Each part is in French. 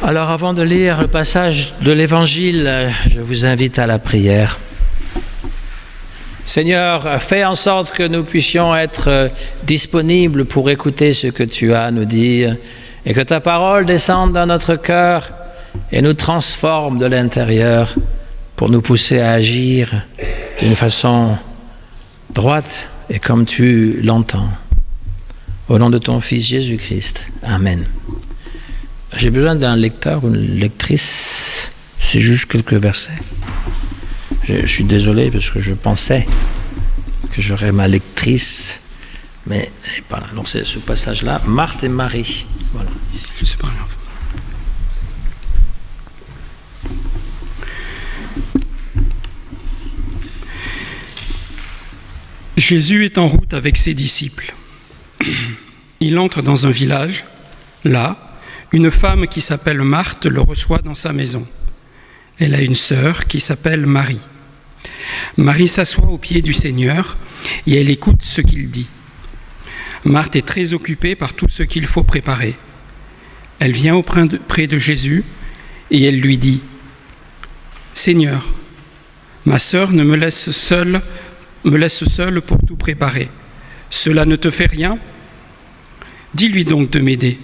Alors avant de lire le passage de l'Évangile, je vous invite à la prière. Seigneur, fais en sorte que nous puissions être disponibles pour écouter ce que tu as à nous dire et que ta parole descende dans notre cœur et nous transforme de l'intérieur pour nous pousser à agir d'une façon droite et comme tu l'entends. Au nom de ton Fils Jésus-Christ. Amen. J'ai besoin d'un lecteur ou une lectrice. C'est juste quelques versets. Je suis désolé parce que je pensais que j'aurais ma lectrice, mais elle n'est pas là. Donc c'est ce passage-là, Marthe et Marie. Voilà. Je sais pas grave. Jésus est en route avec ses disciples. Il entre dans un village. Là, une femme qui s'appelle Marthe le reçoit dans sa maison. Elle a une sœur qui s'appelle Marie. Marie s'assoit aux pieds du Seigneur et elle écoute ce qu'il dit. Marthe est très occupée par tout ce qu'il faut préparer. Elle vient près de Jésus et elle lui dit « Seigneur, ma sœur me laisse seule pour tout préparer. Cela ne te fait rien ? Dis-lui donc de m'aider. »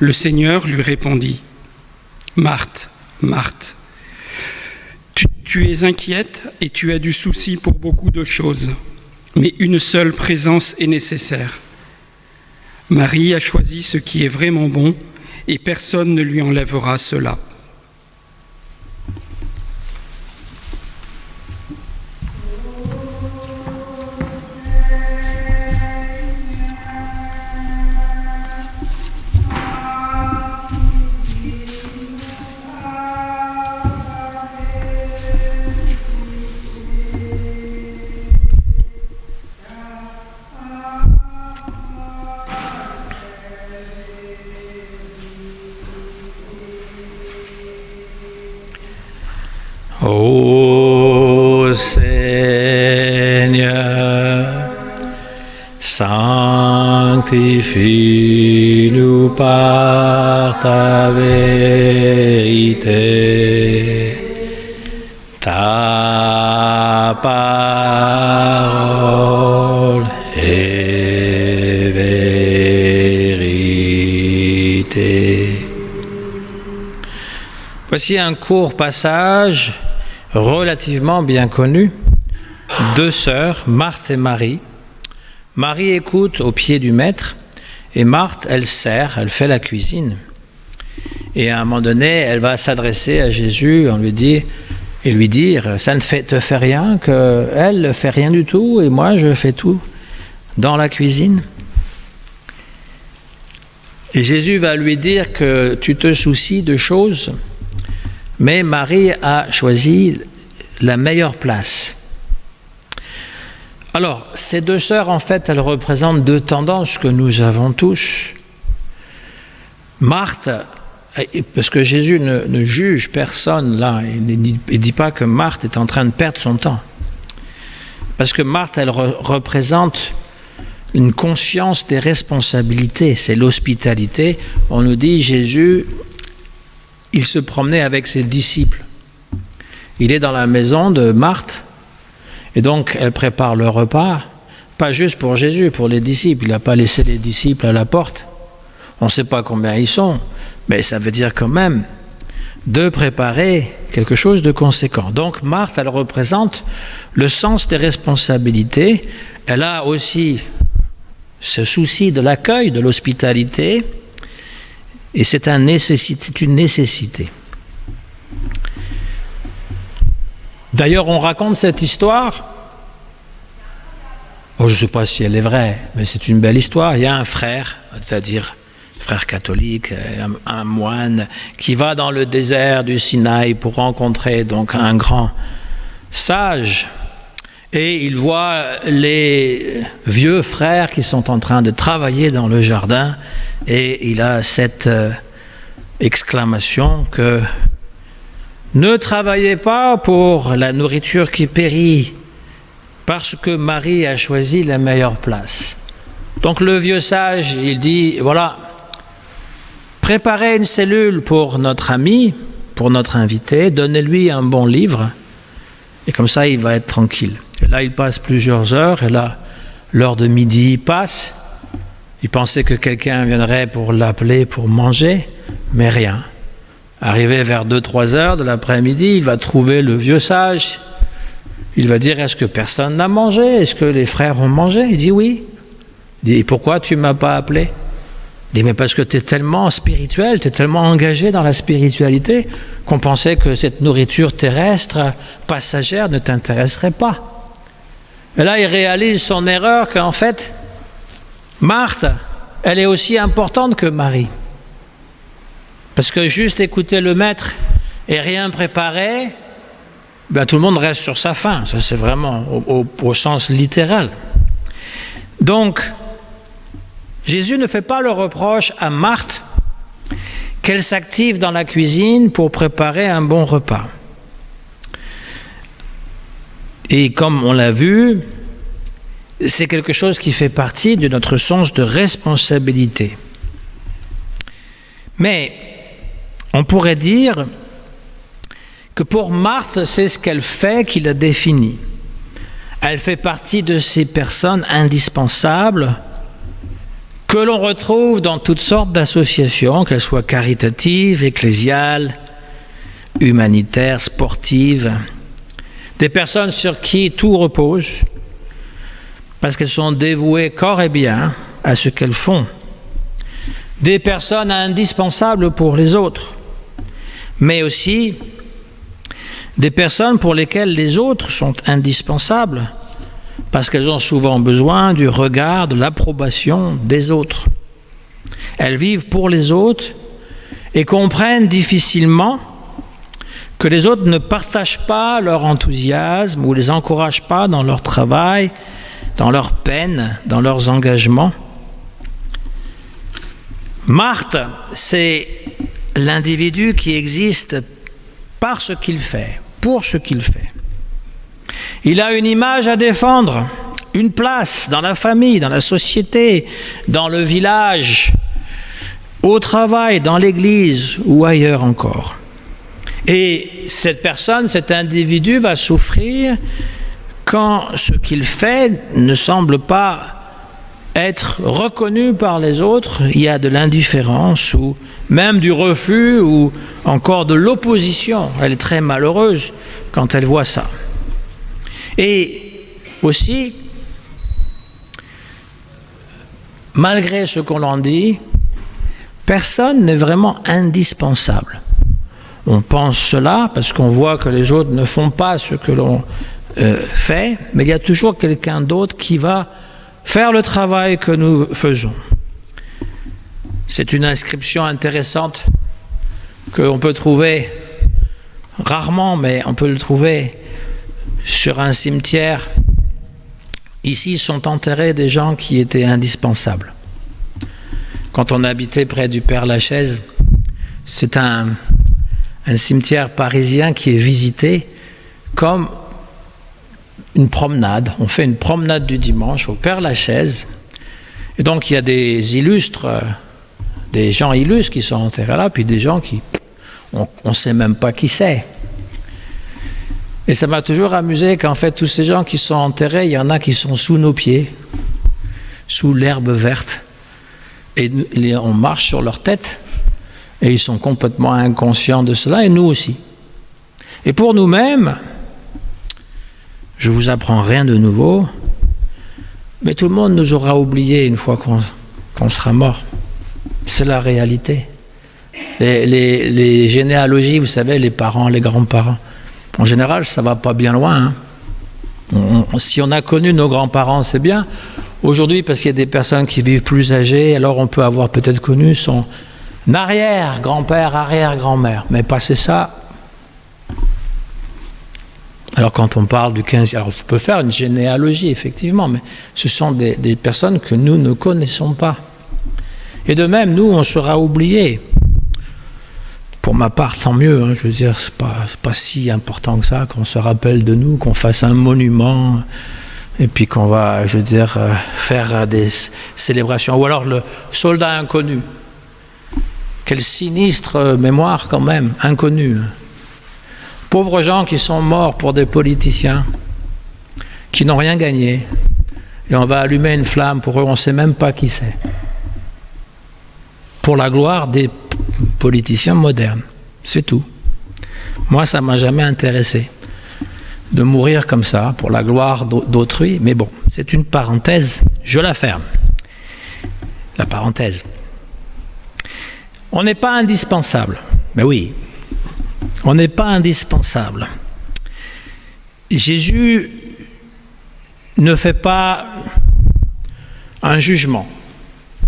Le Seigneur lui répondit « Marthe, Marthe, tu es inquiète et tu as du souci pour beaucoup de choses, mais une seule présence est nécessaire. Marie a choisi ce qui est vraiment bon et personne ne lui enlèvera cela. » Ô Seigneur, sanctifie-nous par ta vérité. Ta parole est vérité. Voici un court passage relativement bien connu. Deux sœurs, Marthe et Marie. Marie écoute au pied du maître et Marthe, elle sert, elle fait la cuisine. Et à un moment donné, elle va s'adresser à Jésus et lui dire « Ça ne te fait rien qu'elle ne fait rien du tout et moi je fais tout dans la cuisine ?» Et Jésus va lui dire que tu te soucies de choses, mais Marie a choisi la meilleure place. Alors, ces deux sœurs, en fait, elles représentent deux tendances que nous avons tous. Marthe, parce que Jésus ne juge personne là, il ne dit pas que Marthe est en train de perdre son temps. Parce que Marthe, elle représente une conscience des responsabilités, c'est l'hospitalité. On nous dit, Jésus, il se promenait avec ses disciples. Il est dans la maison de Marthe, et donc elle prépare le repas, pas juste pour Jésus, pour les disciples. Il n'a pas laissé les disciples à la porte. On ne sait pas combien ils sont, mais ça veut dire quand même de préparer quelque chose de conséquent. Donc Marthe, elle représente le sens des responsabilités. Elle a aussi ce souci de l'accueil, de l'hospitalité, et c'est une nécessité. D'ailleurs, on raconte cette histoire. Je ne sais pas si elle est vraie, mais c'est une belle histoire. Il y a un frère, c'est-à-dire frère catholique, un moine, qui va dans le désert du Sinaï pour rencontrer donc un grand sage. Et il voit les vieux frères qui sont en train de travailler dans le jardin. Et il a cette exclamation que « Ne travaillez pas pour la nourriture qui périt, parce que Marie a choisi la meilleure place. » Donc le vieux sage, il dit « Voilà, Préparez une cellule pour notre ami, pour notre invité, donnez-lui un bon livre, et comme ça il va être tranquille. Et là il passe plusieurs heures, et là l'heure de midi passe, il pensait que quelqu'un viendrait pour l'appeler pour manger, mais rien. Arrivé vers 2-3 heures de l'après-midi, il va trouver le vieux sage, il va dire: est-ce que personne n'a mangé? Est-ce que les frères ont mangé? Il dit oui. Il dit: pourquoi tu ne m'as pas appelé? Il dit: mais parce que tu es tellement spirituel, tu es tellement engagé dans la spiritualité qu'on pensait que cette nourriture terrestre, passagère, ne t'intéresserait pas. Et là, il réalise son erreur qu'en fait, Marthe, elle est aussi importante que Marie. Parce que juste écouter le maître et rien préparer, ben tout le monde reste sur sa faim. Ça, c'est vraiment au sens littéral. Donc, Jésus ne fait pas le reproche à Marthe qu'elle s'active dans la cuisine pour préparer un bon repas. Et comme on l'a vu, c'est quelque chose qui fait partie de notre sens de responsabilité. Mais on pourrait dire que pour Marthe, c'est ce qu'elle fait qui la définit. Elle fait partie de ces personnes indispensables que l'on retrouve dans toutes sortes d'associations, qu'elles soient caritatives, ecclésiales, humanitaires, sportives. Des personnes sur qui tout repose, parce qu'elles sont dévouées corps et bien à ce qu'elles font. Des personnes indispensables pour les autres, mais aussi des personnes pour lesquelles les autres sont indispensables, parce qu'elles ont souvent besoin du regard, de l'approbation des autres. Elles vivent pour les autres et comprennent difficilement que les autres ne partagent pas leur enthousiasme ou les encouragent pas dans leur travail, dans leurs peines, dans leurs engagements. Marthe, c'est l'individu qui existe par ce qu'il fait, pour ce qu'il fait. Il a une image à défendre, une place dans la famille, dans la société, dans le village, au travail, dans l'église ou ailleurs encore. Et cette personne, cet individu va souffrir quand ce qu'il fait ne semble pas être reconnu par les autres. Il y a de l'indifférence ou même du refus ou encore de l'opposition. Elle est très malheureuse quand elle voit ça. Et aussi, malgré ce qu'on en dit, personne n'est vraiment indispensable. On pense cela parce qu'on voit que les autres ne font pas ce que l'on fait, mais il y a toujours quelqu'un d'autre qui va faire le travail que nous faisons. C'est une inscription intéressante qu'on peut trouver rarement, mais on peut le trouver sur un cimetière. Ici sont enterrés des gens qui étaient indispensables. Quand on habitait près du Père-Lachaise, c'est un cimetière parisien qui est visité comme une promenade. On fait une promenade du dimanche au Père-Lachaise. Et donc il y a des illustres, des gens illustres qui sont enterrés là, puis des gens qui, on ne sait même pas qui c'est. Et ça m'a toujours amusé qu'en fait tous ces gens qui sont enterrés, il y en a qui sont sous nos pieds, sous l'herbe verte. Et on marche sur leur tête. Et ils sont complètement inconscients de cela, et nous aussi. Et pour nous-mêmes, je ne vous apprends rien de nouveau, mais tout le monde nous aura oubliés une fois qu'on sera mort. C'est la réalité. Les généalogies, vous savez, les parents, les grands-parents, en général, ça ne va pas bien loin. Si on a connu nos grands-parents, c'est bien. Aujourd'hui, parce qu'il y a des personnes qui vivent plus âgées, alors on peut avoir peut-être connu son arrière-grand-père, arrière-grand-mère. Mais passer ça... Alors quand on parle du 15e... Alors on peut faire une généalogie, effectivement, mais ce sont des personnes que nous ne connaissons pas. Et de même, nous, on sera oubliés. Pour ma part, tant mieux. Hein, je veux dire, c'est pas si important que ça, qu'on se rappelle de nous, qu'on fasse un monument, et puis qu'on va, je veux dire, faire des célébrations. Ou alors le soldat inconnu, Quelle sinistre mémoire quand même, inconnue. Pauvres gens qui sont morts pour des politiciens, qui n'ont rien gagné. Et on va allumer une flamme pour eux, on ne sait même pas qui c'est. Pour la gloire des politiciens modernes, c'est tout. Moi, ça ne m'a jamais intéressé de mourir comme ça, pour la gloire d'autrui. Mais bon, c'est une parenthèse, je la ferme. La parenthèse. On n'est pas indispensable. Mais oui, on n'est pas indispensable. Jésus ne fait pas un jugement.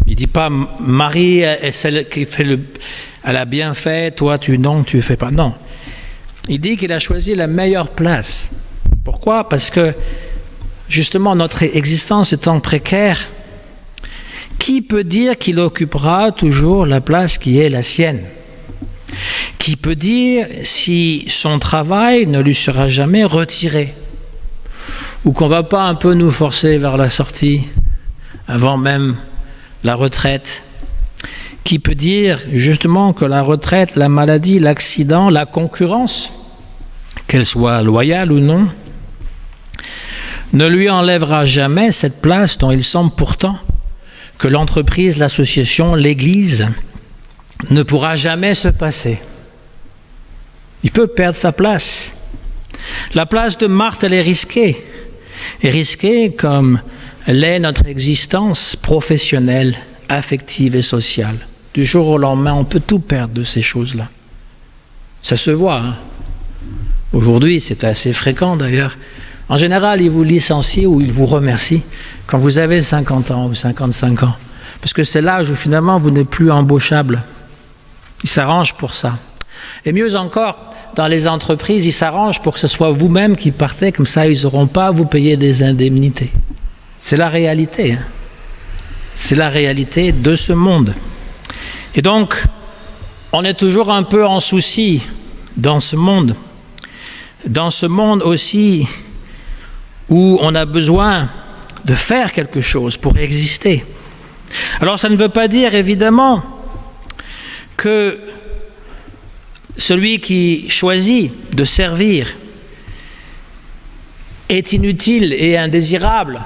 Il ne dit pas Marie est celle qui fait elle a bien fait, toi tu ne fais pas. Non. Il dit qu'il a choisi la meilleure place. Pourquoi? Parce que justement notre existence étant précaire, qui peut dire qu'il occupera toujours la place qui est la sienne? Qui peut dire si son travail ne lui sera jamais retiré? Ou qu'on ne va pas un peu nous forcer vers la sortie, avant même la retraite? Qui peut dire justement que la retraite, la maladie, l'accident, la concurrence, qu'elle soit loyale ou non, ne lui enlèvera jamais cette place dont il semble pourtant que l'entreprise, l'association, l'Église ne pourra jamais se passer? Il peut perdre sa place. La place de Marthe, elle est risquée. Et risquée comme l'est notre existence professionnelle, affective et sociale. Du jour au lendemain, on peut tout perdre de ces choses-là. Ça se voit. Hein? Aujourd'hui, c'est assez fréquent d'ailleurs. En général, ils vous licencient ou ils vous remercient quand vous avez 50 ans ou 55 ans. Parce que c'est l'âge où finalement vous n'êtes plus embauchable. Ils s'arrangent pour ça. Et mieux encore, dans les entreprises, ils s'arrangent pour que ce soit vous-même qui partez, comme ça ils n'auront pas à vous payer des indemnités. C'est la réalité. Hein. C'est la réalité de ce monde. Et donc, on est toujours un peu en souci dans ce monde. Dans ce monde aussi où on a besoin de faire quelque chose pour exister. Alors ça ne veut pas dire évidemment que celui qui choisit de servir est inutile et indésirable.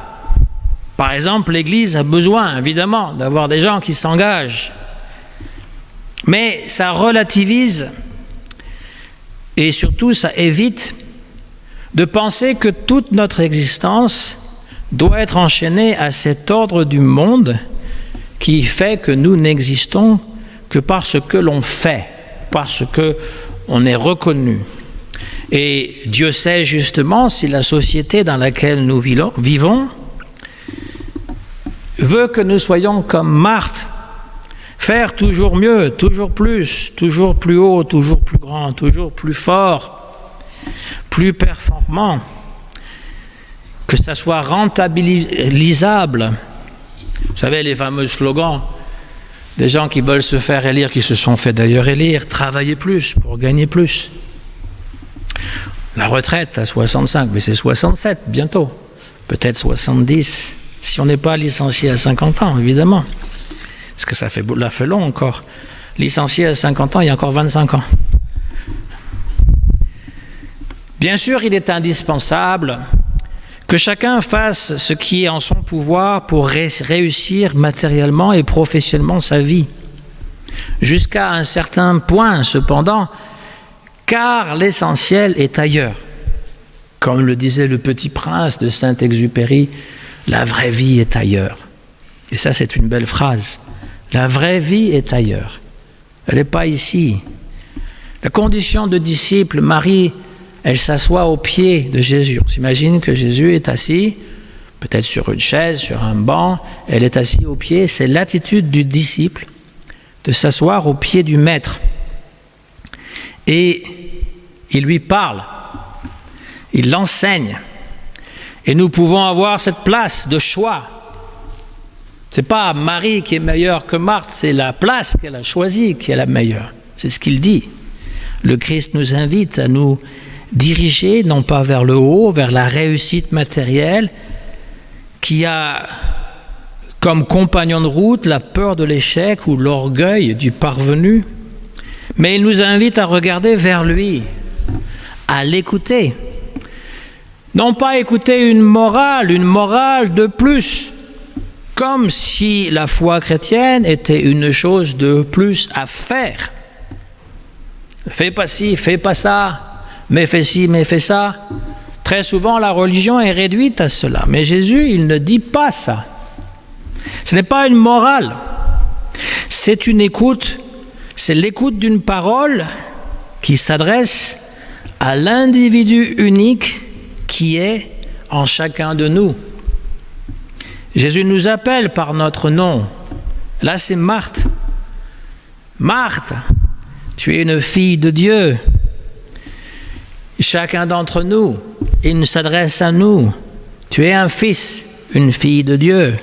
Par exemple, l'Église a besoin évidemment d'avoir des gens qui s'engagent. Mais ça relativise et surtout ça évite de penser que toute notre existence doit être enchaînée à cet ordre du monde qui fait que nous n'existons que parce que l'on fait, parce qu'on est reconnu. Et Dieu sait justement si la société dans laquelle nous vivons veut que nous soyons comme Marthe, faire toujours mieux, toujours plus haut, toujours plus grand, toujours plus fort, plus performant, que ça soit rentabilisable. Vous savez, les fameux slogans des gens qui veulent se faire élire, qui se sont fait d'ailleurs élire, travailler plus pour gagner plus. La retraite à 65, mais c'est 67 bientôt, peut-être 70, si on n'est pas licencié à 50 ans, évidemment. Parce que ça fait long encore. Licencié à 50 ans, il y a encore 25 ans. Bien sûr, il est indispensable que chacun fasse ce qui est en son pouvoir pour réussir matériellement et professionnellement sa vie. Jusqu'à un certain point, cependant, car l'essentiel est ailleurs. Comme le disait le Petit Prince de Saint-Exupéry, la vraie vie est ailleurs. Et ça, c'est une belle phrase. La vraie vie est ailleurs. Elle n'est pas ici. La condition de disciple, Marie, elle s'assoit aux pieds de Jésus. On s'imagine que Jésus est assis, peut-être sur une chaise, sur un banc. Elle est assise aux pieds. C'est l'attitude du disciple de s'asseoir aux pieds du maître. Et il lui parle. Il l'enseigne. Et nous pouvons avoir cette place de choix. Ce n'est pas Marie qui est meilleure que Marthe, c'est la place qu'elle a choisie qui est la meilleure. C'est ce qu'il dit. Le Christ nous invite à nous diriger, non pas vers le haut, vers la réussite matérielle, qui a comme compagnon de route, la peur de l'échec ou l'orgueil du parvenu, mais il nous invite à regarder vers lui, à l'écouter. Non pas écouter une morale de plus, comme si la foi chrétienne était une chose de plus à faire. Fais pas ci, fais pas ça, mais fais ci, mais fais ça. Très souvent, la religion est réduite à cela. Mais Jésus, il ne dit pas ça. Ce n'est pas une morale. C'est une écoute. C'est l'écoute d'une parole qui s'adresse à l'individu unique qui est en chacun de nous. Jésus nous appelle par notre nom. Là, c'est Marthe. Marthe, tu es une fille de Dieu. Chacun d'entre nous, il s'adresse à nous. Tu es un fils, une fille de Dieu.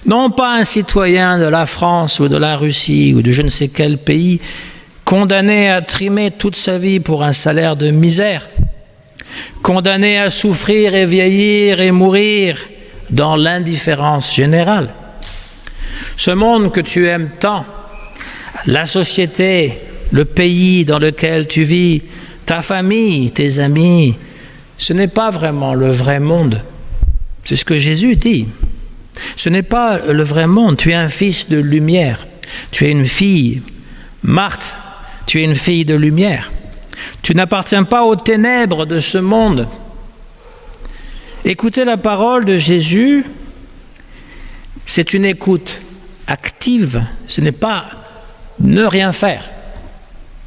Non pas un citoyen de la France ou de la Russie ou de je ne sais quel pays, condamné à trimer toute sa vie pour un salaire de misère, condamné à souffrir et vieillir et mourir dans l'indifférence générale. Ce monde que tu aimes tant, la société, le pays dans lequel tu vis, ta famille, tes amis, ce n'est pas vraiment le vrai monde. C'est ce que Jésus dit. Ce n'est pas le vrai monde. Tu es un fils de lumière. Tu es une fille. Marthe, tu es une fille de lumière. Tu n'appartiens pas aux ténèbres de ce monde. Écouter la parole de Jésus, c'est une écoute active. Ce n'est pas ne rien faire.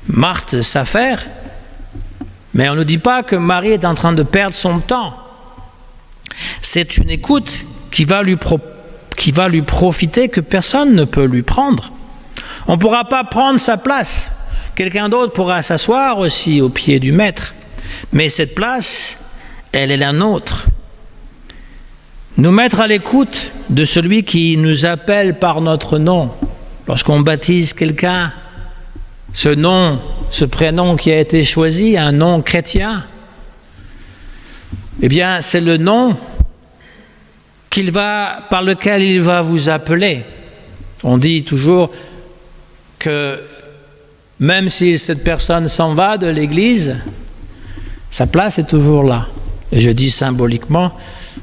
Marthe sait faire, mais on ne dit pas que Marie est en train de perdre son temps. C'est une écoute qui va lui profiter, que personne ne peut lui prendre. On ne pourra pas prendre sa place. Quelqu'un d'autre pourra s'asseoir aussi au pied du maître. Mais cette place, elle est la nôtre. Nous mettre à l'écoute de celui qui nous appelle par notre nom. Lorsqu'on baptise quelqu'un, ce nom, ce prénom qui a été choisi, un nom chrétien, eh bien, c'est le nom par lequel il va vous appeler. On dit toujours que même si cette personne s'en va de l'Église, sa place est toujours là. Et je dis symboliquement,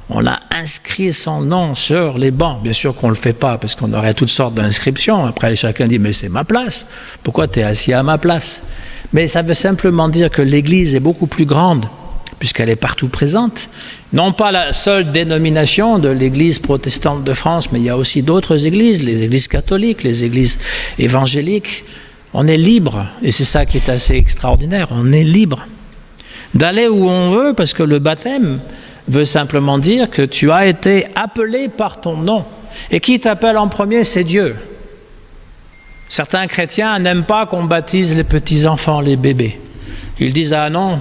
on a inscrit son nom sur les bancs. Bien sûr qu'on ne le fait pas, parce qu'on aurait toutes sortes d'inscriptions. Après, chacun dit, mais c'est ma place. Pourquoi tu es assis à ma place? Mais ça veut simplement dire que l'Église est beaucoup plus grande, puisqu'elle est partout présente. Non pas la seule dénomination de l'Église protestante de France, mais il y a aussi d'autres églises, les églises catholiques, les églises évangéliques. On est libre, et c'est ça qui est assez extraordinaire, on est libre d'aller où on veut, parce que le baptême veut simplement dire que tu as été appelé par ton nom. Et qui t'appelle en premier, c'est Dieu. Certains chrétiens n'aiment pas qu'on baptise les petits-enfants, les bébés. Ils disent, ah non,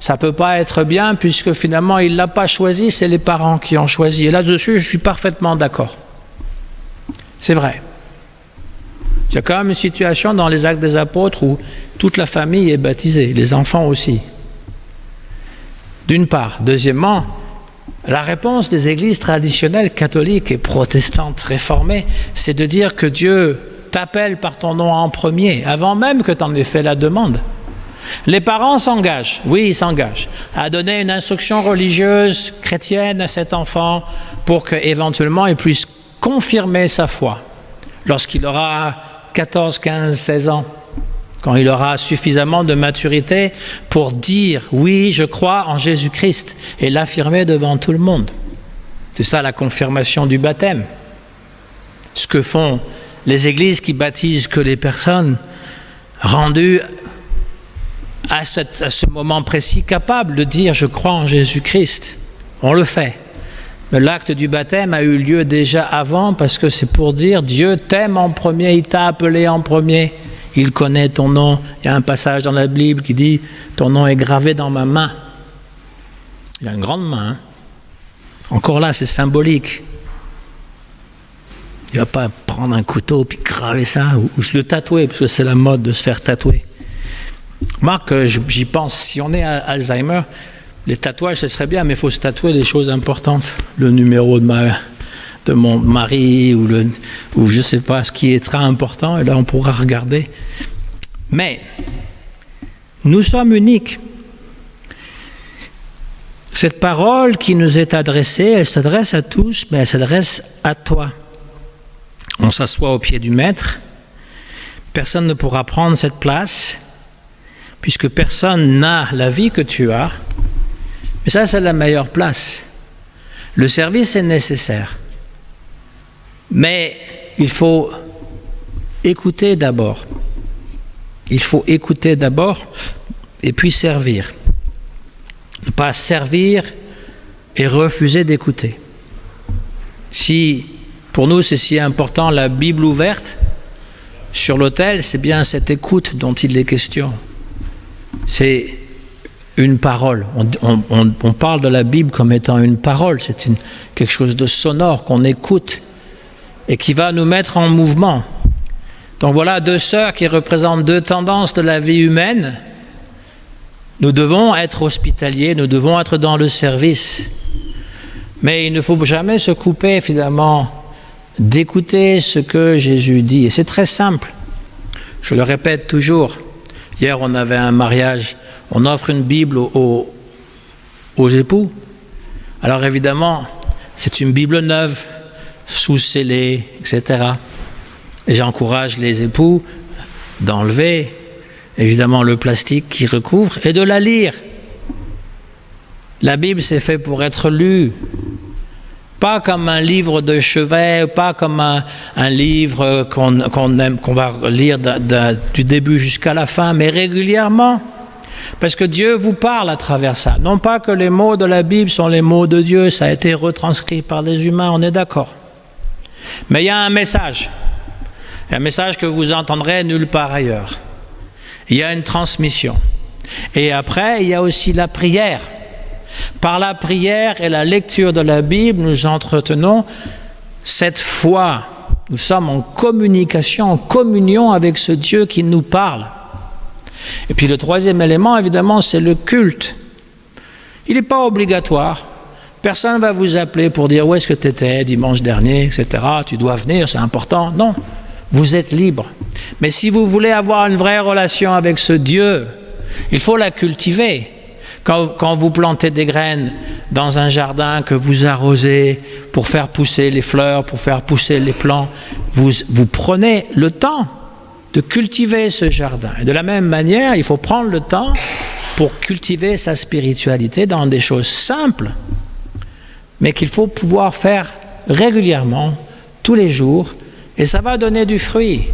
ça ne peut pas être bien, puisque finalement, il ne l'a pas choisi, c'est les parents qui ont choisi. Et là-dessus, je suis parfaitement d'accord. C'est vrai. Il y a quand même une situation dans les Actes des Apôtres où toute la famille est baptisée, les enfants aussi. D'une part. Deuxièmement, la réponse des églises traditionnelles catholiques et protestantes réformées, c'est de dire que Dieu t'appelle par ton nom en premier, avant même que tu en aies fait la demande. Les parents s'engagent, oui, ils s'engagent, à donner une instruction religieuse chrétienne à cet enfant pour qu'éventuellement il puisse confirmer sa foi lorsqu'il aura 14, 15, 16 ans. Quand il aura suffisamment de maturité pour dire « oui, je crois en Jésus-Christ » et l'affirmer devant tout le monde. C'est ça la confirmation du baptême. Ce que font les églises qui baptisent que les personnes rendues à ce moment précis capables de dire « je crois en Jésus-Christ ». On le fait. Mais l'acte du baptême a eu lieu déjà avant, parce que c'est pour dire « Dieu t'aime en premier, il t'a appelé en premier ». Il connaît ton nom. Il y a un passage dans la Bible qui dit « Ton nom est gravé dans ma main ». Il y a une grande main. Encore là, c'est symbolique. Il ne va pas prendre un couteau et graver ça, ou le tatouer, parce que c'est la mode de se faire tatouer. Remarque, j'y pense, si on est à Alzheimer, les tatouages, ce serait bien, mais il faut se tatouer des choses importantes. Le numéro de de mon mari ou je ne sais pas ce qui est très important, et là on pourra regarder. Mais nous sommes uniques. Cette parole qui nous est adressée, elle s'adresse à tous, mais elle s'adresse à toi. On s'assoit au pied du maître. Personne ne pourra prendre cette place, puisque personne n'a la vie que tu as. Mais ça, c'est la meilleure place. Le service est nécessaire. Mais il faut écouter d'abord. Il faut écouter d'abord et puis servir. Ne pas servir et refuser d'écouter. Si, pour nous, c'est si important la Bible ouverte sur l'autel, c'est bien cette écoute dont il est question. C'est une parole. On parle de la Bible comme étant une parole. C'est quelque chose de sonore qu'on écoute et qui va nous mettre en mouvement. Donc voilà deux sœurs qui représentent deux tendances de la vie humaine. Nous devons être hospitaliers, nous devons être dans le service. Mais il ne faut jamais se couper finalement d'écouter ce que Jésus dit. Et c'est très simple. Je le répète toujours. Hier, on avait un mariage. On offre une Bible aux époux. Alors évidemment, c'est une Bible neuve, sous-scellée, etc. Et j'encourage les époux d'enlever évidemment le plastique qui recouvre et de la lire. La Bible, c'est fait pour être lue. Pas comme un livre de chevet, pas comme un livre qu'on va lire du début jusqu'à la fin, mais régulièrement. Parce que Dieu vous parle à travers ça. Non pas que les mots de la Bible sont les mots de Dieu, ça a été retranscrit par les humains, on est d'accord. Mais il y a un message que vous entendrez nulle part ailleurs. Il y a une transmission. Et après, il y a aussi la prière. Par la prière et la lecture de la Bible, nous entretenons cette foi. Nous sommes en communication, en communion avec ce Dieu qui nous parle. Et puis le troisième élément, évidemment, c'est le culte. Il n'est pas obligatoire. Personne ne va vous appeler pour dire où est-ce que tu étais dimanche dernier, etc. Tu dois venir, c'est important. Non, vous êtes libre. Mais si vous voulez avoir une vraie relation avec ce Dieu, il faut la cultiver. Quand vous plantez des graines dans un jardin que vous arrosez pour faire pousser les fleurs, pour faire pousser les plants, vous prenez le temps de cultiver ce jardin. Et de la même manière, il faut prendre le temps pour cultiver sa spiritualité dans des choses simples, mais qu'il faut pouvoir faire régulièrement, tous les jours, et ça va donner du fruit.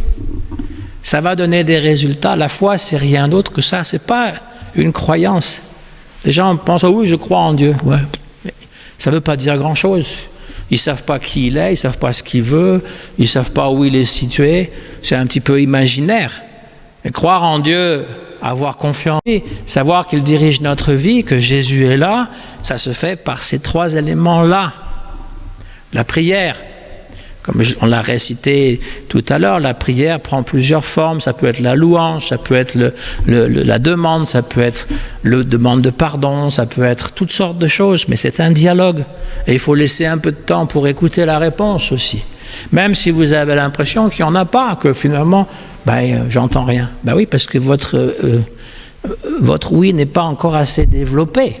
Ça va donner des résultats. La foi, c'est rien d'autre que ça. C'est pas une croyance. Les gens pensent, oh oui, je crois en Dieu. Ouais. Mais ça ne veut pas dire grand-chose. Ils ne savent pas qui il est, ils ne savent pas ce qu'il veut, ils ne savent pas où il est situé. C'est un petit peu imaginaire. Et croire en Dieu, avoir confiance, savoir qu'il dirige notre vie, que Jésus est là, ça se fait par ces trois éléments-là. La prière, comme on l'a récité tout à l'heure, la prière prend plusieurs formes. Ça peut être la louange, ça peut être la demande, ça peut être la demande de pardon, ça peut être toutes sortes de choses, mais c'est un dialogue. Et il faut laisser un peu de temps pour écouter la réponse aussi. Même si vous avez l'impression qu'il n'y en a pas, que finalement, j'entends rien. Oui, parce que votre oui n'est pas encore assez développé. Il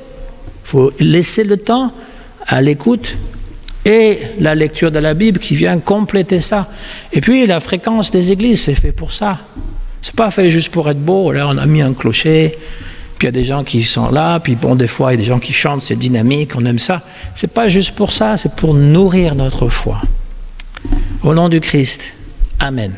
faut laisser le temps à l'écoute et la lecture de la Bible qui vient compléter ça. Et puis la fréquence des églises, c'est fait pour ça. C'est pas fait juste pour être beau. Là, on a mis un clocher, puis il y a des gens qui sont là, puis bon, des fois, il y a des gens qui chantent, c'est dynamique, on aime ça. C'est pas juste pour ça, c'est pour nourrir notre foi. Au nom du Christ, Amen.